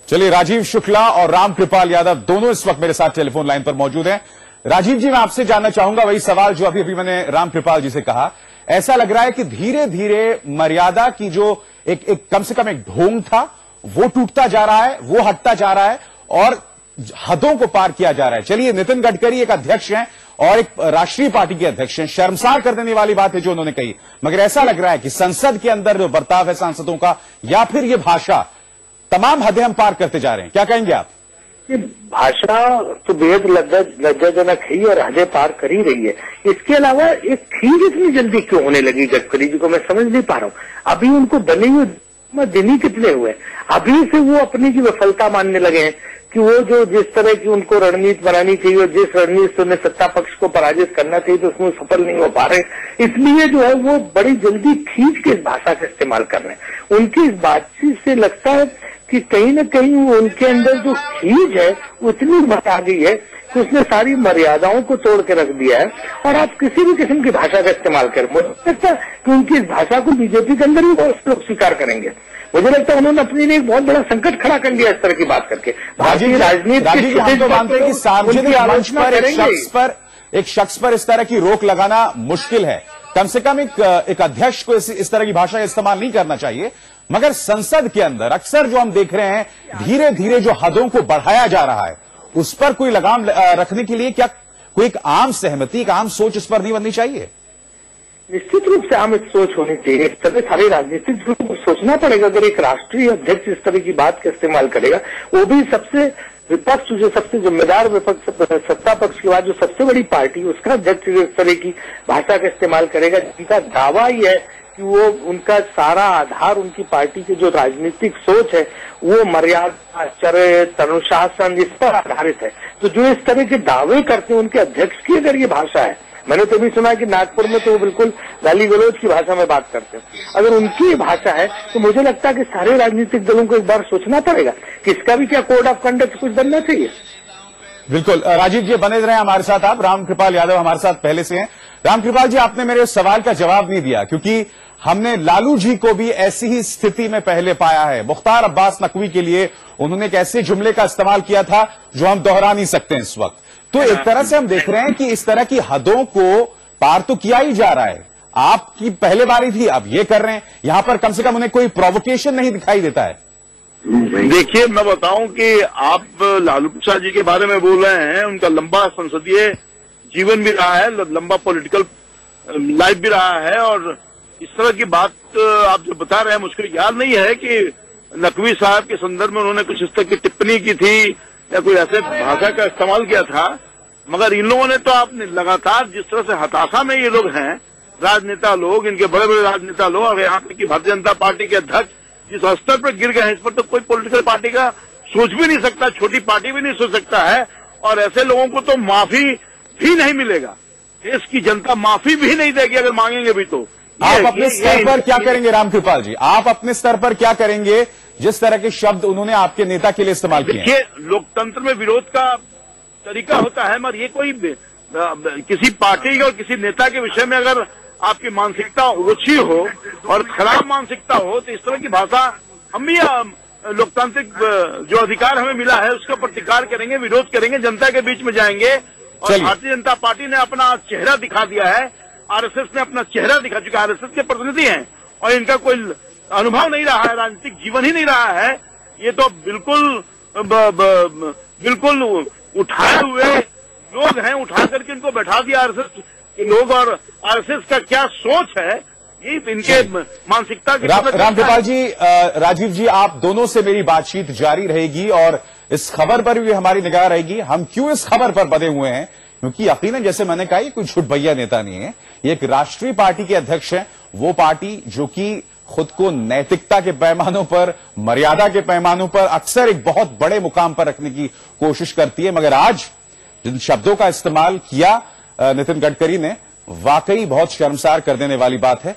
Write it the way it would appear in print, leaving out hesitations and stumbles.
चलिए, राजीव शुक्ला और रामकृपाल यादव दोनों इस वक्त मेरे साथ टेलीफोन लाइन पर मौजूद हैं। राजीव जी, मैं आपसे जानना चाहूंगा वही सवाल जो अभी मैंने रामकृपाल जी से कहा। ऐसा लग रहा है कि धीरे धीरे मर्यादा की जो एक कम से कम एक ढोंग था वो टूटता जा रहा है, वो हटता जा रहा है और हदों को पार किया जा रहा है। चलिए, नितिन गडकरी एक अध्यक्ष हैं और एक राष्ट्रीय पार्टी के अध्यक्ष हैं। शर्मसार कर देने वाली बात है जो उन्होंने कही, मगर ऐसा लग रहा है कि संसद के अंदर जो बर्ताव है सांसदों का या फिर ये भाषा, तमाम हदें हम पार करते जा रहे हैं। क्या कहेंगे आप? ये भाषा तो बेहद लज्जाजनक है और हदें पार कर ही रही है। इसके अलावा एक खींच इतनी जल्दी क्यों होने लगी गडकरी जी को, मैं समझ नहीं पा रहा हूँ। अभी उनको बने हुए दिन ही कितने हुए, अभी से वो अपनी की विफलता मानने लगे हैं कि वो जो जिस तरह की उनको रणनीति बनानी चाहिए और जिस रणनीति से उन्हें सत्ता पक्ष को पराजित करना चाहिए तो उसमें सफल नहीं हो पा रहे, इसलिए जो है वो बड़ी जल्दी खींच के इस भाषा का इस्तेमाल कर रहे हैं। उनकी इस बातचीत से लगता है कि कहीं न कहीं उनके अंदर जो खींच है उतनी बढ़ आ गई है कि उसने सारी मर्यादाओं को तोड़ के रख दिया है और आप किसी भी किस्म की भाषा का इस्तेमाल करें, मुझे लगता है कि उनकी इस भाषा को बीजेपी के अंदर भी बहुत लोग स्वीकार करेंगे। मुझे लगता है उन्होंने अपने लिए एक बहुत बड़ा संकट खड़ा कर लिया इस तरह की बात करके। भारतीय राजनीति तो मानते हैं कि सार्वजनिक आलोचना पर एक शख्स पर इस तरह की रोक लगाना मुश्किल है। कम से कम एक अध्यक्ष को इस तरह की भाषा इस्तेमाल नहीं करना चाहिए, मगर संसद के अंदर अक्सर जो हम देख रहे हैं धीरे धीरे जो हदों को बढ़ाया जा रहा है उस पर कोई लगाम रखने के लिए क्या कोई एक आम सहमति, एक आम सोच इस पर नहीं बननी चाहिए? निश्चित रूप से आम सोच होनी चाहिए। इस तरह सारे राजनीतिक दलों को सोचना पड़ेगा। अगर एक राष्ट्रीय अध्यक्ष इस तरह की बात का इस्तेमाल करेगा, वो भी सबसे विपक्ष जो सबसे जिम्मेदार विपक्ष सत्ता पक्ष के बाद जो सबसे बड़ी पार्टी उसका अध्यक्ष इस तरह की भाषा का इस्तेमाल करेगा, जिनका दावा ही है कि वो उनका सारा आधार उनकी पार्टी की जो राजनीतिक सोच है वो मर्यादा, चरित्र, अनुशासन इस पर आधारित है। तो जो इस तरह के दावे करते हैं उनके अध्यक्ष की अगर ये भाषा है, मैंने तो भी सुना कि नागपुर में तो वो बिल्कुल गाली गलौज की भाषा में बात करते हैं, अगर उनकी भाषा है तो मुझे लगता है कि सारे राजनीतिक दलों को एक बार सोचना पड़ेगा कि इसका भी क्या कोड ऑफ कंडक्ट कुछ बनना चाहिए। बिल्कुल। राजीव जी बने रहे हमारे साथ। आप रामकृपाल यादव हमारे साथ पहले से हैं। रामकृपाल जी, आपने मेरे सवाल का जवाब नहीं दिया क्योंकि हमने लालू जी को भी ऐसी ही स्थिति में पहले पाया है। मुख्तार अब्बास नकवी के लिए उन्होंने एक ऐसे जुमले का इस्तेमाल किया था जो हम दोहरा नहीं सकते इस वक्त। तो एक तरह से हम देख रहे हैं कि इस तरह की हदों को पार तो किया ही जा रहा है। आपकी पहले बारी थी, अब ये कर रहे हैं। यहां पर कम से कम उन्हें कोई प्रोवोकेशन नहीं दिखाई देता है। देखिए, मैं बताऊं कि आप लालू प्रसाद जी के बारे में बोल रहे हैं। उनका लंबा संसदीय जीवन भी रहा है, लंबा पॉलिटिकल लाइफ भी रहा है और इस तरह की बात आप जो बता रहे हैं मुझको याद नहीं है कि नकवी साहब के संदर्भ में उन्होंने कुछ इस तरह की टिप्पणी की थी या कोई ऐसे भाषा का इस्तेमाल किया था। मगर इन लोगों ने तो आपने लगातार जिस तरह से हताशा में ये लोग हैं, राजनेता लोग, इनके बड़े बड़े राजनेता लोग, और यहाँ तक कि भारतीय जनता पार्टी के अध्यक्ष जिस स्तर पर गिर गए हैं, इस पर तो कोई पॉलिटिकल पार्टी का सोच भी नहीं सकता, छोटी पार्टी भी नहीं सोच सकता है। और ऐसे लोगों को तो माफी भी नहीं मिलेगा, देश की जनता माफी भी नहीं देगी अगर मांगेंगे भी तो। आप अपने स्तर पर क्या करेंगे रामकृपाल जी? आप अपने स्तर पर क्या करेंगे जिस तरह के शब्द उन्होंने आपके नेता के लिए इस्तेमाल किए? देखिए, लोकतंत्र में विरोध का तरीका होता है, मगर ये कोई किसी पार्टी और किसी नेता के विषय में अगर आपकी मानसिकता ओछी हो और खराब मानसिकता हो तो इस तरह की भाषा, हम भी लोकतांत्रिक जो अधिकार हमें मिला है उसका प्रतिकार करेंगे, विरोध करेंगे, जनता के बीच में जाएंगे। और भारतीय जनता पार्टी ने अपना चेहरा दिखा दिया है, आरएसएस ने अपना चेहरा दिखा चुका है। आरएसएस के प्रतिनिधि हैं और इनका कोई अनुभव नहीं रहा है, राजनीतिक जीवन ही नहीं रहा है। ये तो बिल्कुल उठाए हुए लोग हैं, उठा करके इनको बैठा दिया आरएसएस के लोग। और आरएसएस का क्या सोच है ये इनके मानसिकता की। रामकृपाल जी, राजीव जी, आप दोनों से मेरी बातचीत जारी रहेगी और इस खबर पर भी हमारी निगाह रहेगी। हम क्यों इस खबर पर बने हुए हैं? क्योंकि यकीनन जैसे मैंने कहा, ये कोई झूठभैया नेता नहीं है, ये एक राष्ट्रीय पार्टी के अध्यक्ष हैं। वो पार्टी जो कि खुद को नैतिकता के पैमानों पर, मर्यादा के पैमानों पर अक्सर एक बहुत बड़े मुकाम पर रखने की कोशिश करती है, मगर आज जिन शब्दों का इस्तेमाल किया नितिन गडकरी ने, वाकई बहुत शर्मसार कर देने वाली बात है।